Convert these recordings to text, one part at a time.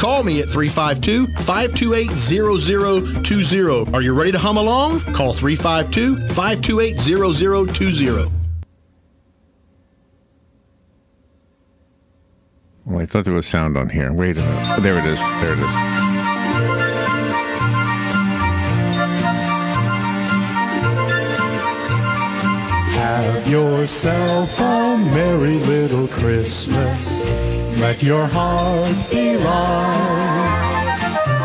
call me at 352-528-0020. Are you ready to hum along? Call 352-528-0020. Oh, I thought there was sound on here. Wait a minute. Oh, there it is. There it is. Have yourself a merry little Christmas. Let your heart be light.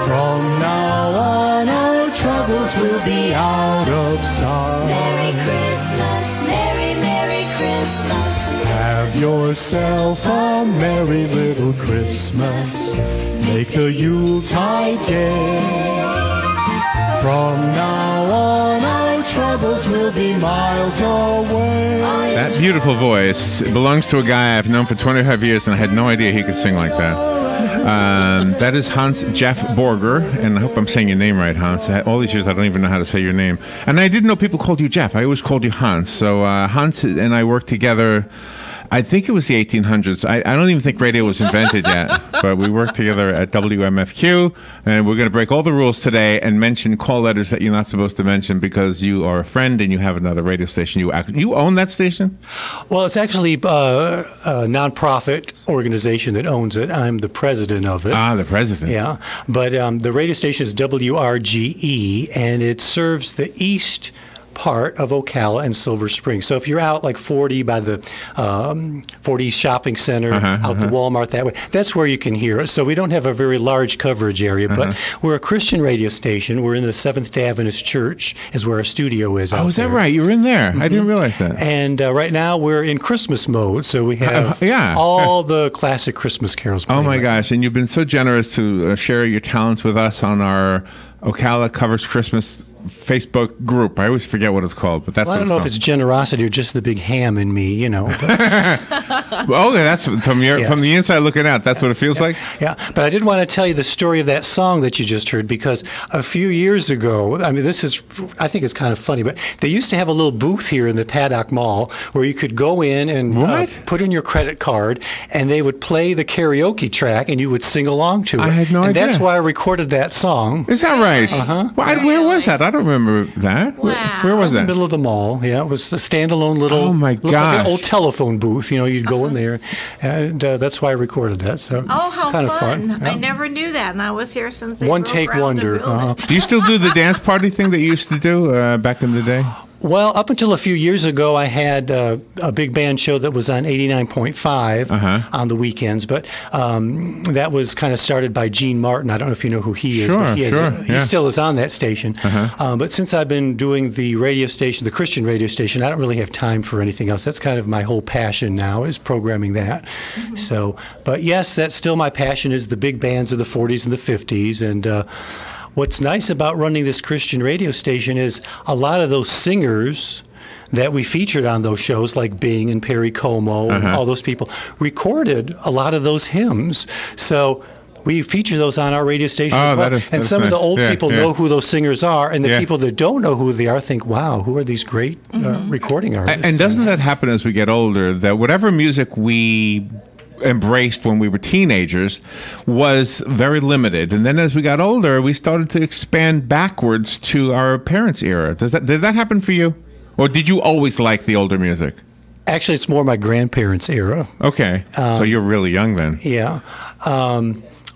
From now on, our troubles will be out of sight. Merry Christmas, Merry, Merry Christmas. Have yourself a merry little Christmas. Make the Yuletide gay. From now on, our troubles will be miles away. That beautiful voice belongs to a guy I've known for 25 years, and I had no idea he could sing like that. That is Jeff Borger, and I hope I'm saying your name right, Hans. All these years, I don't even know how to say your name. And I didn't know people called you Jeff. I always called you Hans. So Hans and I worked together. I think it was the 1800s. I don't even think radio was invented yet, but we worked together at WMFQ, and we're going to break all the rules today and mention call letters that you're not supposed to mention because you are a friend and you have another radio station. You own that station? Well, it's actually a nonprofit organization that owns it. I'm the president of it. Ah, the president. Yeah, but the radio station is WRGE, and it serves the east part of Ocala and Silver Spring. So if you're out like 40 by the 40 shopping center, out the Walmart that way, that's where you can hear us. So we don't have a very large coverage area, but we're a Christian radio station. We're in the Seventh-day Adventist Church is where our studio is. Oh, is that right? You were in there. I didn't realize that. And right now we're in Christmas mode, so we have all the classic Christmas carols playing. Oh my gosh, and you've been so generous to share your talents with us on our Ocala Covers Christmas Facebook group. I always forget what it's called, but that's well, I don't know if it's generosity or just the big ham in me, you know. Oh, that's from your from the inside looking out. That's what it feels like. Yeah, but I did want to tell you the story of that song that you just heard, because a few years ago, I mean, I think it's kind of funny, but they used to have a little booth here in the Paddock Mall where you could go in and put in your credit card, and they would play the karaoke track, and you would sing along to it. I had no idea. That's why I recorded that song. Is that right? Where was that? I don't remember that. Wow. Where was that? In the middle of the mall. Yeah, it was a standalone little. Oh my gosh! Like an old telephone booth. You know, you'd go in there, and that's why I recorded that. So how kind of fun! Yeah. I never knew that, and I was here since they One broke take ground to wonder. build it. Do you still do the dance party thing that you used to do back in the day? Well, up until a few years ago, I had a big band show that was on 89.5 on the weekends, but that was kind of started by Gene Martin. I don't know if you know who he is, but he still is on that station. But since I've been doing the radio station, the Christian radio station, I don't really have time for anything else. That's kind of my whole passion now, is programming that. So, but yes, that's still my passion, is the big bands of the 40s and the 50s. And what's nice about running this Christian radio station is a lot of those singers that we featured on those shows, like Bing and Perry Como and all those people, recorded a lot of those hymns. So we feature those on our radio station as well. And some of the old people know who those singers are, and the people that don't know who they are think, wow, who are these great recording artists? And doesn't that happen as we get older, that whatever music we embraced when we were teenagers was very limited, and then as we got older we started to expand backwards to our parents' era? Did that happen for you, or did you always like the older music? Actually, it's more my grandparents' era. Okay, so you're really young then. Yeah.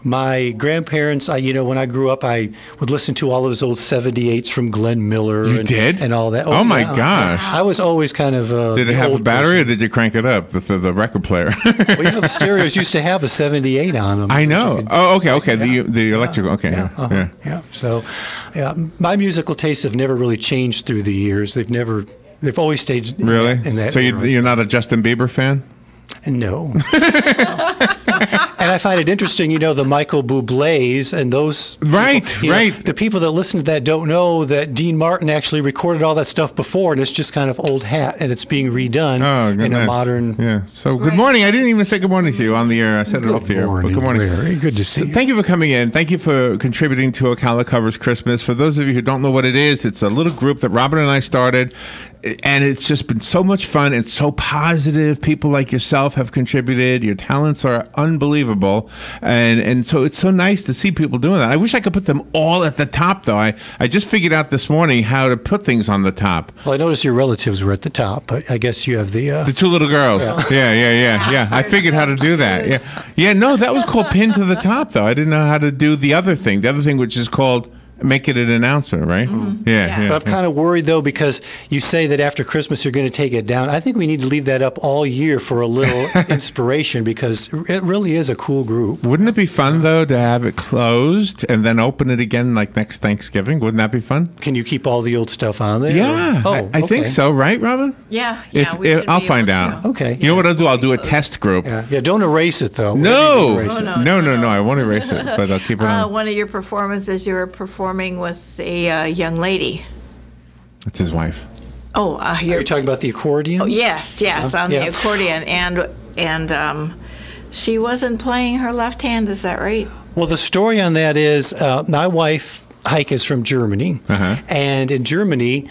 My grandparents, you know, when I grew up, I would listen to all of those old 78s from Glenn Miller. And all that. Oh my gosh. I was always kind of Did it have a battery, or did you crank it up with the record player? Well, you know, the stereos used to have a 78 on them. I know. Okay. The electrical. Okay. Yeah. So, my musical tastes have never really changed through the years. They've always stayed really in that So era. you're not a Justin Bieber fan? No. And I find it interesting, you know, the Michael Bublés and those people, the people that listen to that don't know that Dean Martin actually recorded all that stuff before, and it's just kind of old hat, and it's being redone in a modern. Yeah. So good morning. I didn't even say good morning to you on the air. I said it off the air. Good morning. Very good to see you. Thank you for coming in. Thank you for contributing to Ocala Covers Christmas. For those of you who don't know what it is, it's a little group that Robin and I started and it's just been so much fun. It's so positive. People like yourself have contributed. Your talents are unbelievable, and so it's so nice to see people doing that. I wish I could put them all at the top, though. I just figured out this morning how to put things on the top. Well, I noticed your relatives were at the top, but I guess you have the two little girls. Yeah. I figured how to do that. Yeah. No, that was called pin to the top, though. I didn't know how to do the other thing. The other thing, which is called make it an announcement, right? Mm-hmm. Yeah. But I'm kind of worried, though, because you say that after Christmas you're going to take it down. I think we need to leave that up all year for a little inspiration, because it really is a cool group. Wouldn't it be fun, though, to have it closed and then open it again like next Thanksgiving? Wouldn't that be fun? Can you keep all the old stuff on there? Yeah. I think so, right, Robin? Yeah. I'll find out. Okay. You know what I'll do? I'll do a test group. Yeah, don't erase it, though. No, I won't erase it, but I'll keep it on. One of your performances, you were performing with a young lady. It's his wife. Oh, you're talking about the accordion? Oh, yes, on the accordion, and she wasn't playing her left hand. Is that right? Well, the story on that is my wife Heike is from Germany, and in Germany,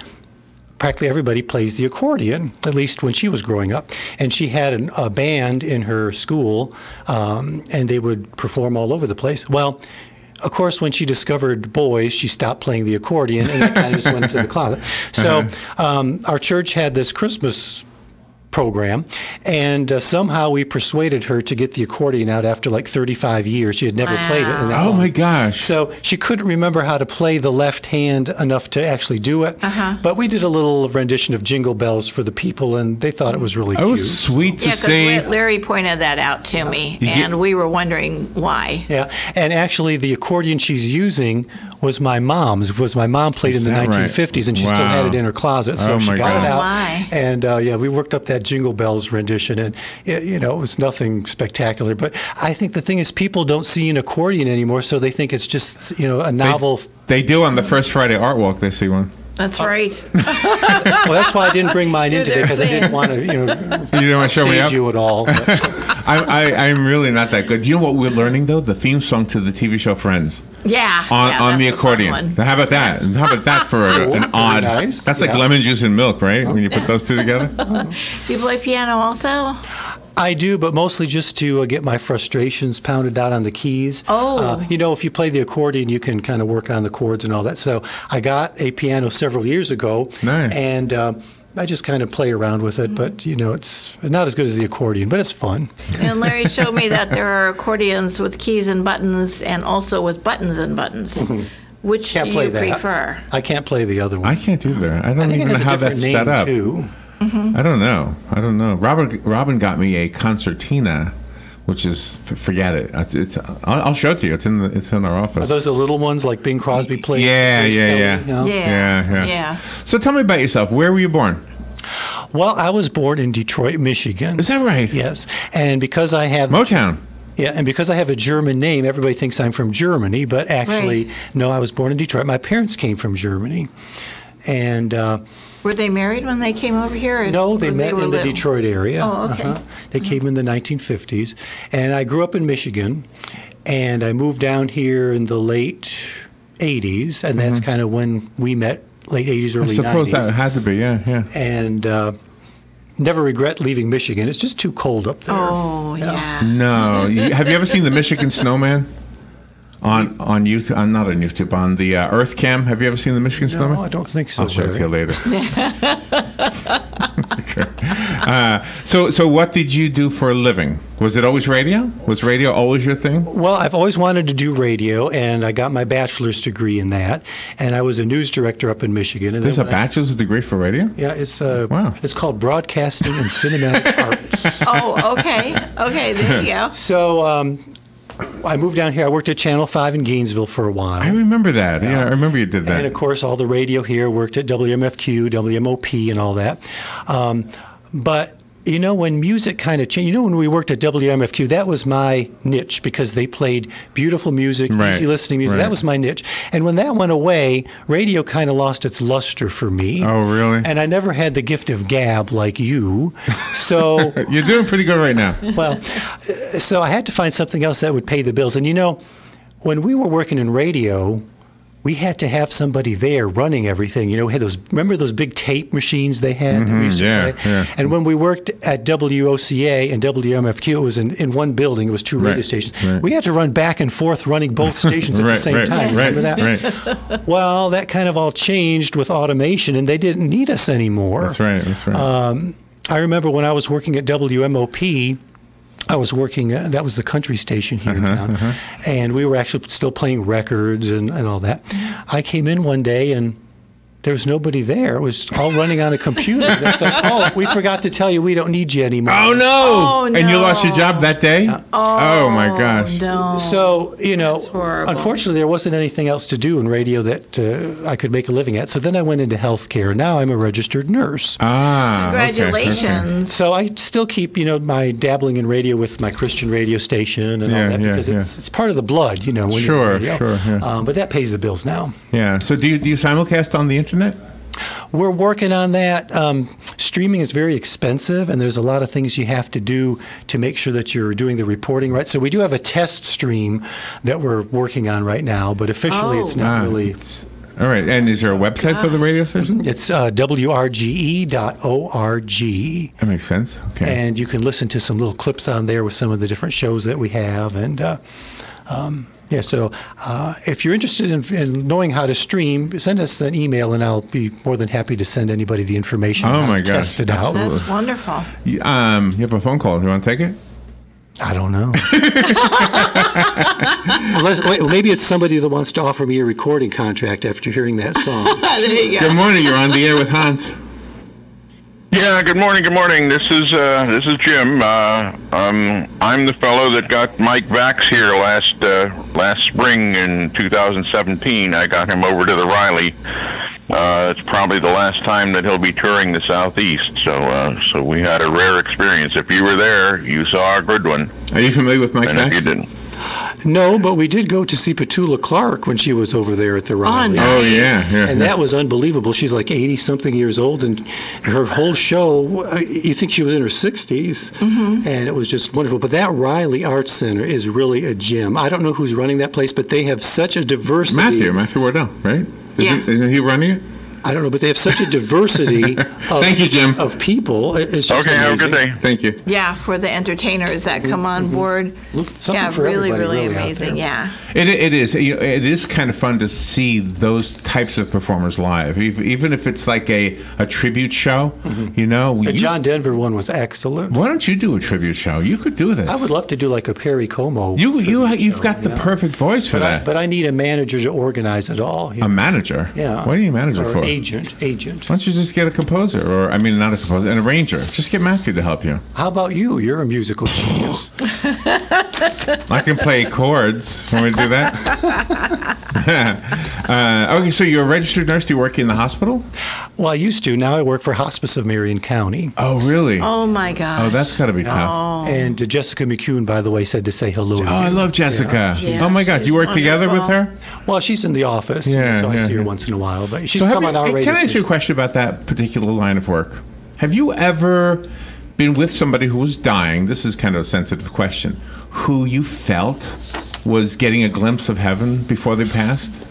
practically everybody plays the accordion, at least when she was growing up. And she had a band in her school, and they would perform all over the place. Well, of course, when she discovered boys, she stopped playing the accordion, and that kind of just went into the closet. So our church had this Christmas program, and somehow we persuaded her to get the accordion out after like 35 years. She had never played it in that long. Oh my gosh. So she couldn't remember how to play the left hand enough to actually do it. But we did a little rendition of Jingle Bells for the people, and they thought it was really cute. It was sweet to see. Yeah, because Larry pointed that out to me, and we were wondering why. Yeah, and actually the accordion she's using was my mom's. My mom played in the 1950s, and she still had it in her closet, so she got it out. And we worked up that Jingle Bells rendition, and it was nothing spectacular. But I think the thing is, people don't see an accordion anymore, so they think it's just a novel. They do on the first Friday art walk. They see one. That's right. Well, that's why I didn't bring mine in today, because I didn't want to, you didn't want to show me up? you at all. I'm really not that good. You know what we're learning, though? The theme song to the TV show Friends. Yeah. On the accordion. How about that? How about that for an odd? Nice. That's like lemon juice and milk, right? When you put those two together. Do you play piano also? I do, but mostly just to get my frustrations pounded out on the keys. Oh. If you play the accordion, you can kind of work on the chords and all that. So I got a piano several years ago. Nice. And I just kind of play around with it, but it's not as good as the accordion, but it's fun. And Larry showed me that there are accordions with keys and buttons, and also with buttons and buttons. Which do you prefer? I can't play the other one. I can't either. I don't think even it has know how a different that's name set up. Too. I don't know. Robin got me a concertina, which is forget it. I'll show it to you. It's in our office. Are those the little ones like Bing Crosby played? Yeah. Yeah. So tell me about yourself. Where were you born? Well, I was born in Detroit, Michigan. Is that right? Yes. And because I have Motown. Yeah, and because I have a German name, everybody thinks I'm from Germany, but actually, no, I was born in Detroit. My parents came from Germany, and were they married when they came over here? No, they met in the Detroit area. Oh, okay. They came in the 1950s, and I grew up in Michigan, and I moved down here in the late 80s, and that's kind of when we met, late 80s, early 90s. I suppose that had to be, yeah. And never regret leaving Michigan. It's just too cold up there. Oh, yeah. No. Have you ever seen the Michigan Snowman? On YouTube, not on YouTube, on the Earth Cam. Have you ever seen the Michigan Snowman? No, I don't think so. I'll show it to you later. So what did you do for a living? Was it always radio? Was radio always your thing? Well, I've always wanted to do radio, and I got my bachelor's degree in that. And I was a news director up in Michigan. And there's a bachelor's degree for radio? Yeah, it's It's called Broadcasting and Cinematic Arts. Oh, okay. Okay, there you go. So I moved down here. I worked at Channel 5 in Gainesville for a while. I remember that. Yeah, I remember you did that. And, of course, all the radio here. Worked at WMFQ, WMOP, and all that. But, when music kind of changed, when we worked at WMFQ, that was my niche because they played beautiful music, easy listening music. That was my niche. And when that went away, radio kind of lost its luster for me. Oh, really? And I never had the gift of gab like you. So you're doing pretty good right now. Well, so I had to find something else that would pay the bills. And when we were working in radio, we had to have somebody there running everything. You know, we had remember those big tape machines they had that we used to play? Yeah. And when we worked at WOCA and WMFQ, it was in one building. It was two radio stations. Right. We had to run back and forth running both stations at the same time. Remember that? Right. Well, that kind of all changed with automation, and they didn't need us anymore. That's right. I remember when I was working at WMOP, I was working, that was the country station here in town, and we were actually still playing records and all that. I came in one day and there was nobody there. It was all running on a computer. They said, "Oh, we forgot to tell you we don't need you anymore." Oh, no. Oh, no. And you lost your job that day? Oh my gosh. No. So, you know, horrible. unfortunately, there wasn't anything else to do in radio that I could make a living at. So then I went into healthcare. Now I'm a registered nurse. Congratulations. Okay. So I still keep, you know, my dabbling in radio with my Christian radio station and all that because it's part of the blood, you know. When you're in radio. But that pays the bills now. Yeah. So do you simulcast on the internet? We're working on that. Streaming is very expensive, and there's a lot of things you have to do to make sure that you're doing the reporting right. So we do have a test stream that we're working on right now, but officially it's not really. All right. And is there a website for the radio station? It's wrge.org. That makes sense. Okay. And you can listen to some little clips on there with some of the different shows that we have. And so if you're interested in knowing how to stream, send us an email, and I'll be more than happy to send anybody the information. Oh, my gosh. Test it out. That's wonderful. You have a phone call. You want to take it? I don't know. Maybe it's somebody that wants to offer me a recording contract after hearing that song. There you go. Good morning. You're on the air with Hans. Yeah, good morning. This is Jim. I'm the fellow that got Mike Vax here last spring in 2017. I got him over to the Riley. It's probably the last time that he'll be touring the Southeast. So we had a rare experience. If you were there, you saw a good one. Are you familiar with Mike Vax? If you didn't. No, but we did go to see Petula Clark when she was over there at the Riley. nice. Oh, yeah. And that was unbelievable. She's like 80-something years old, and her whole show, you think she was in her 60s, and it was just wonderful. But that Riley Arts Center is really a gem. I don't know who's running that place, but they have such a diversity. Matthew Wardell, right? Isn't he running it? I don't know, but they have such a diversity Thank you, Jim. of people. It's just Okay, amazing. have a good day. Thank you. Yeah, for the entertainers that come on board. Something for really, everybody really out amazing. there. Yeah. It is. It is kind of fun to see those types of performers live, even if it's like a tribute show. You know, The John Denver one was excellent. Why don't you do a tribute show? You could do this. I would love to do like a Perry Como. You've got the perfect voice for that. But I need a manager to organize it all. A manager? Yeah. What are you a manager or for? Agent. Why don't you just get a composer, not a composer, an arranger? Just get Matthew to help you. How about you? You're a musical genius. I can play chords. Want me to do that? Okay, so you're a registered nurse. Do you work in the hospital? Well, I used to. Now I work for Hospice of Marion County. Oh, really? Oh my gosh. Oh, that's got to be tough. And Jessica McCune, by the way, said to say hello to you. Oh, I love Jessica. Yeah. Oh my God, She's you work together with wonderful. her? Well, she's in the office, so I see her once in a while. But she's come on our radio Can I ask you a station. question about that particular line of work? Have you ever been with somebody who was dying? This is kind of a sensitive question. Who you felt was getting a glimpse of heaven before they passed?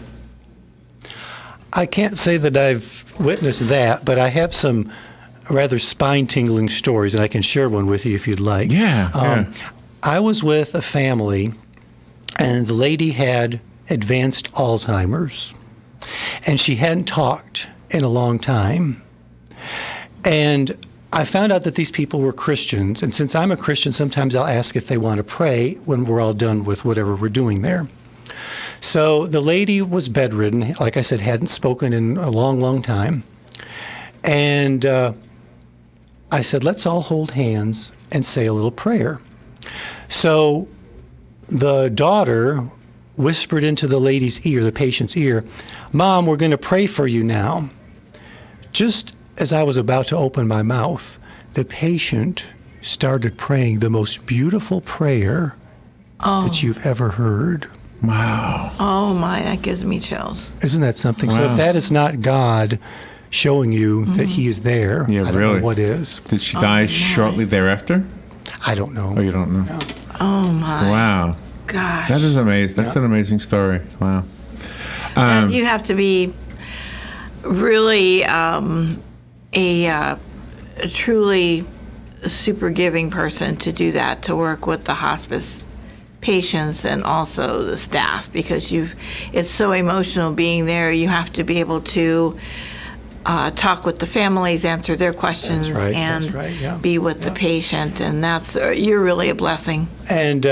I can't say that I've witnessed that, but I have some rather spine-tingling stories, and I can share one with you if you'd like. Yeah. I was with a family, and the lady had advanced Alzheimer's, and she hadn't talked in a long time. And I found out that these people were Christians, and since I'm a Christian, sometimes I'll ask if they want to pray when we're all done with whatever we're doing there. So the lady was bedridden, like I said, hadn't spoken in a long, long time. And I said, let's all hold hands and say a little prayer. So the daughter whispered into the lady's ear, the patient's ear, "Mom, we're going to pray for you now." Just as I was about to open my mouth, the patient started praying the most beautiful prayer that you've ever heard. Wow. Oh my, that gives me chills. Isn't that something? Wow. So if that is not God showing you that He is there, Yeah, I don't really. know what is. Did she die shortly thereafter? I don't know. Oh, you don't know? Oh my Wow. gosh. That is amazing. That's an amazing story. Wow. And you have to be really a truly super giving person to do that, to work with the hospice patients and also the staff, because it's so emotional being there. You have to be able to talk with the families, answer their questions, and be with the patient, and you're really a blessing. And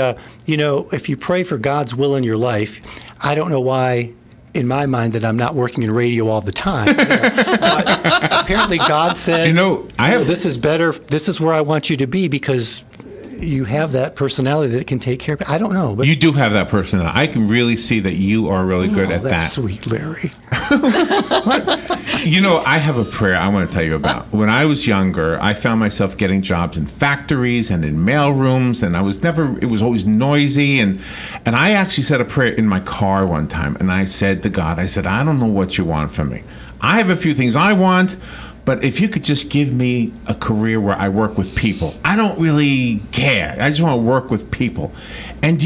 if you pray for God's will in your life, I don't know why, in my mind, that I'm not working in radio all the time. But apparently God said, this is better, this is where I want you to be, because you have that personality that can take care of it. I don't know. But you do have that personality. I can really see that you are really good at that. That's sweet, Larry. I have a prayer I want to tell you about. When I was younger, I found myself getting jobs in factories and in mail rooms, and it was always noisy. And I actually said a prayer in my car one time, and I said to God, I don't know what you want from me. I have a few things I want, but if you could just give me a career where I work with people. I don't really care. I just want to work with people. And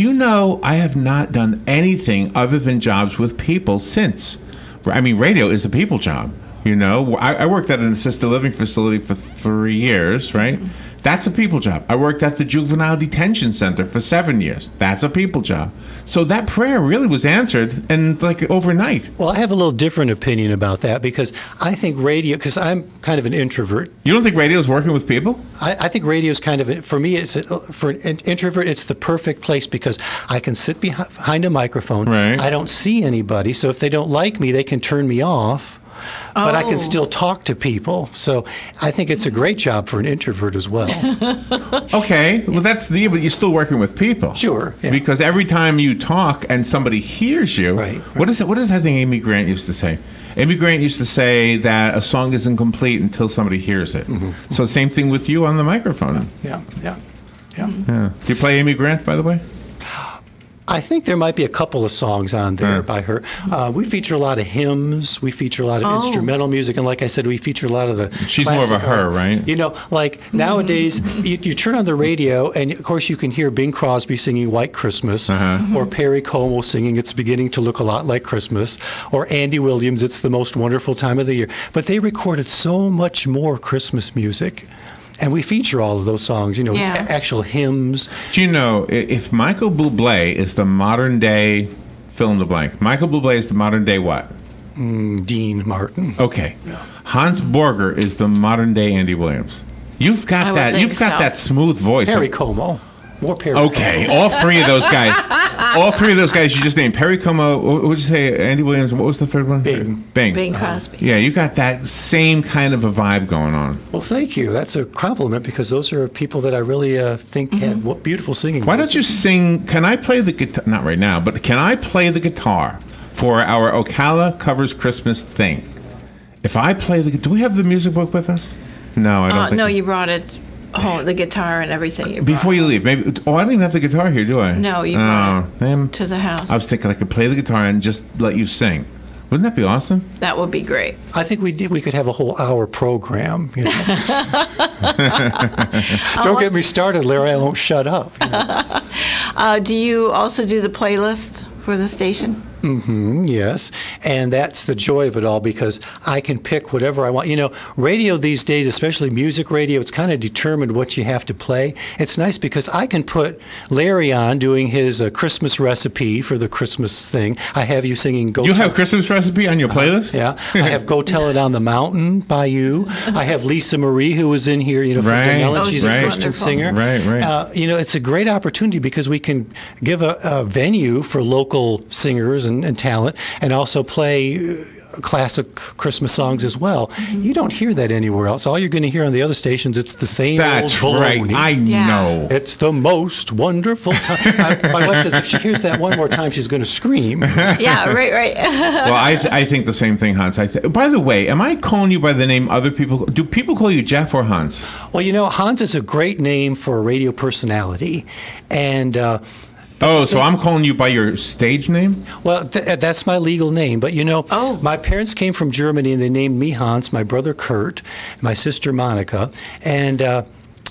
I have not done anything other than jobs with people since. I mean, radio is a people job. I worked at an assisted living facility for 3 years, right? Mm-hmm. That's a people job. I worked at the juvenile detention center for 7 years. That's a people job. So that prayer really was answered and overnight. Well, I have a little different opinion about that, because I think radio, because I'm kind of an introvert. You don't think radio is working with people? I think radio is kind of, for me, for an introvert, it's the perfect place, because I can sit behind a microphone. Right. I don't see anybody. So if they don't like me, they can turn me off. But I can still talk to people. So I think it's a great job for an introvert as well. Okay. Well, but you're still working with people. Sure. Yeah. Because every time you talk and somebody hears you, right. What is that thing Amy Grant used to say? Amy Grant used to say that a song isn't complete until somebody hears it. Mm-hmm. So same thing with you on the microphone. Yeah. Do you play Amy Grant, by the way? I think there might be a couple of songs on there by her. We feature a lot of hymns. We feature a lot of instrumental music. And like I said, we feature a lot of the She's more of a her, right? Nowadays, you turn on the radio, and of course you can hear Bing Crosby singing White Christmas, or Perry Como singing It's Beginning to Look a Lot Like Christmas, or Andy Williams, It's the Most Wonderful Time of the Year. But they recorded so much more Christmas music. And we feature all of those songs, actual hymns. Do you know, if Michael Bublé is the modern day fill in the blank, Michael Bublé is the modern day what? Dean Martin. Okay. Yeah. Hans Borger is the modern day Andy Williams. You've got that. You've got that smooth voice. Perry Como. More Perry. Okay, all three of those guys. All three of those guys you just named. Perry Como. What would you say? Andy Williams. What was the third one? Bing Crosby. Yeah, you got that same kind of a vibe going on. Well, thank you. That's a compliment, because those are people that I really think had beautiful singing. Why don't you sing? Can I play the guitar? Not right now, but can I play the guitar for our Ocala Covers Christmas thing? If I play do we have the music book with us? No, I don't think. No, you brought it. Oh, the guitar and everything. Before you leave, maybe. Oh, I don't even have the guitar here, do I? No, you brought it to the house. I was thinking I could play the guitar and just let you sing. Wouldn't that be awesome? That would be great. I think we could have a whole hour program. Don't get me started, Larry. I won't shut up. Do you also do the playlist for the station? Yes, and that's the joy of it all, because I can pick whatever I want. Radio these days, especially music radio, it's kind of determined what you have to play. It's nice because I can put Larry on doing his Christmas recipe for the Christmas thing. I have you singing You have Christmas recipe on your playlist? Yeah. I have Go Tell It on the Mountain by you. I have Lisa Marie, who was in here, from Danielle, and she's a Christian singer. Right. It's a great opportunity, because we can give a venue for local singers and talent, and also play classic Christmas songs as well. You don't hear that anywhere else. All you're going to hear on the other stations, it's the same old baloney. I know. It's the most wonderful time. My wife says if she hears that one more time, she's going to scream. Yeah, right. Well, I think the same thing, Hans. By the way, am I calling you by the name other people? Do people call you Jeff or Hans? Well, Hans is a great name for a radio personality. And so I'm calling you by your stage name? Well, that's my legal name. But, my parents came from Germany, and they named me Hans, my brother Kurt, my sister Monica. And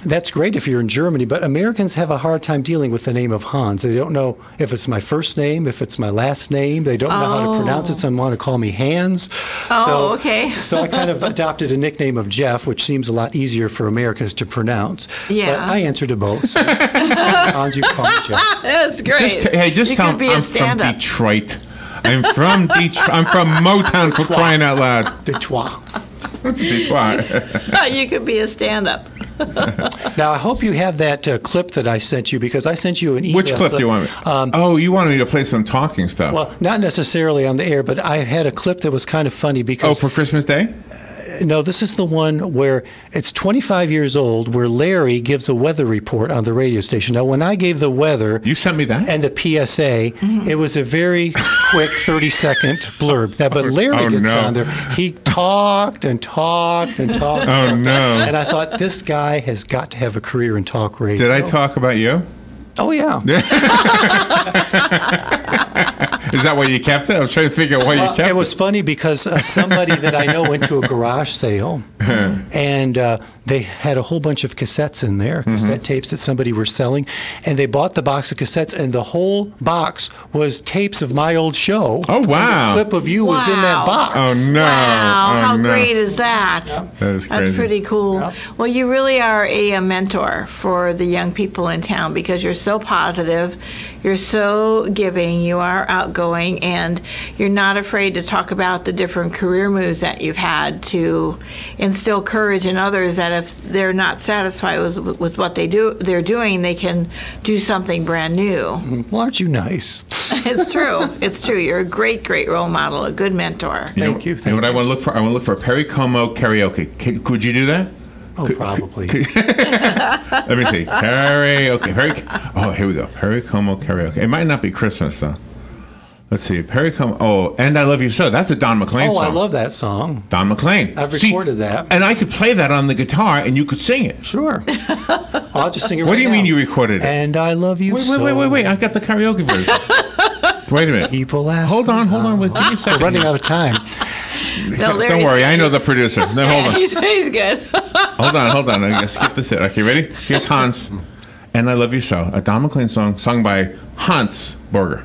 That's great if you're in Germany, but Americans have a hard time dealing with the name of Hans. They don't know if it's my first name, if it's my last name. They don't know how to pronounce it. Some want to call me Hans. Okay. So I kind of adopted a nickname of Jeff, which seems a lot easier for Americans to pronounce. Yeah. But I answer to both. So Hans, you call me Jeff. That's great. Just tell them I'm from Detroit. I'm from Detroit. I'm from Motown, for crying out loud. Detroit. Detroit. You could be a stand-up. Now, I hope you have that clip that I sent you, because I sent you an email. Which clip do you want me? You wanted me to play some talking stuff. Well, not necessarily on the air, but I had a clip that was kind of funny because... for Christmas Day? No, this is the one where it's 25 years old, where Larry gives a weather report on the radio station. Now, when I gave the weather... You sent me that? And the PSA, it was a very quick 30-second blurb. Now, but Larry gets on there. He talked and talked and talked. Oh, no. And I thought, this guy has got to have a career in talk radio. Did I talk about you? Oh, yeah. Is that why you kept it? I was trying to figure out why you kept it. It was funny because somebody that I know went to a garage sale, and they had a whole bunch of cassettes in there, cassette tapes that somebody were selling, and they bought the box of cassettes, and the whole box was tapes of my old show. Oh, wow. And the clip of you was in that box. Oh, no. Wow, how great is that? Yep. That is crazy. That's pretty cool. Yep. Well, you really are a mentor for the young people in town, because you're so positive, you're so giving, you are outgoing, and you're not afraid to talk about the different career moves that you've had to instill courage in others, that if they're not satisfied with what they're doing, they can do something brand new. Well, aren't you nice? It's true. It's true. You're a great role model, a good mentor. Thank you. And what I want to look for? I want to look for Perry Como karaoke. Could you do that? Oh, probably. Let me see. Oh, here we go. Perry Como karaoke. It might not be Christmas, though. Let's see. Perry Como. Oh, And I Love You So. That's a Don McLean song. Oh, I love that song. Don McLean. I've recorded that. And I could play that on the guitar, and you could sing it. Sure. I'll just sing it right now. What do you mean you recorded it? And I Love You So. Wait. I got the karaoke version. Wait a minute. People ask Hold on. Give me a second. We're running out of time. No, Don't worry. I know the producer. No, hold on. He's good. Hold on. I'm going to skip this. Okay, ready? Here's Hans. And I Love You So. A Don McLean song sung by Hans Borger.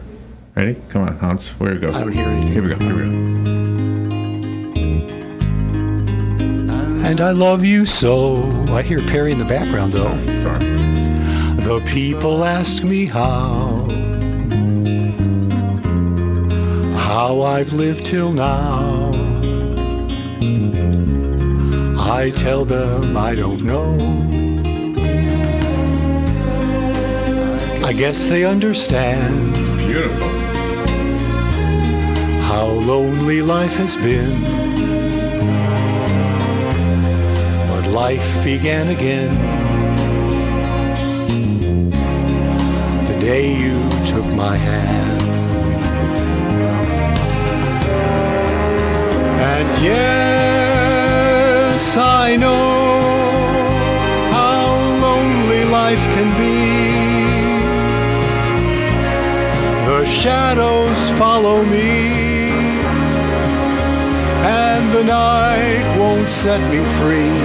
Ready? Come on, Hans. Where it goes? I don't hear anything. Here we go. And I love you so. I hear Perry in the background, though. Sorry. The people ask me how I've lived till now. I tell them I don't know. I guess they understand Beautiful. how lonely life has been. But life began again the day you took my hand. And yes, I know how lonely life can be. The shadows follow me, and the night won't set me free.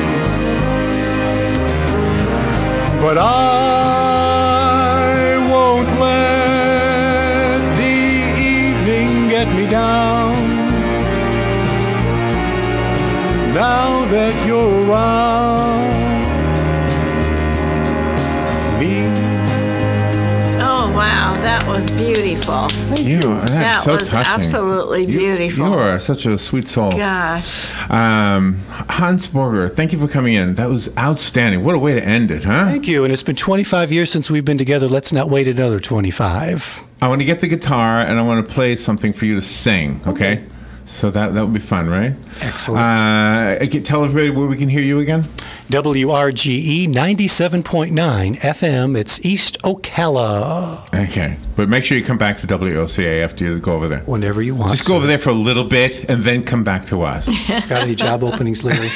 But I won't let the evening get me down. Now that you're around me. Oh, wow. That was beautiful. Thank you. That's That so was touching. absolutely beautiful. You are such a sweet soul. Gosh. Hans Borger, thank you for coming in. That was outstanding. What a way to end it, huh? Thank you. And it's been 25 years since we've been together. Let's not wait another 25. I want to get the guitar and I want to play something for you to sing, okay? So that would be fun, right? Excellent. Tell everybody where we can hear you again. WRGE 97.9 FM. It's East Ocala. Okay. But make sure you come back to WOCA after you go over there. Whenever you want. Just go over there for a little bit and then come back to us. Got any job openings, Larry?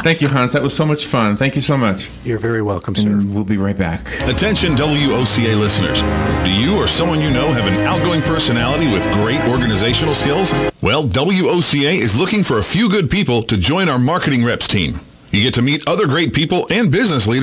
Thank you, Hans. That was so much fun. Thank you so much. You're very welcome, sir. And we'll be right back. Attention WOCA listeners. Do you or someone you know have an outgoing personality with great organizational skills? Well, WOCA is looking for a few good people to join our marketing reps team. You get to meet other great people and business leaders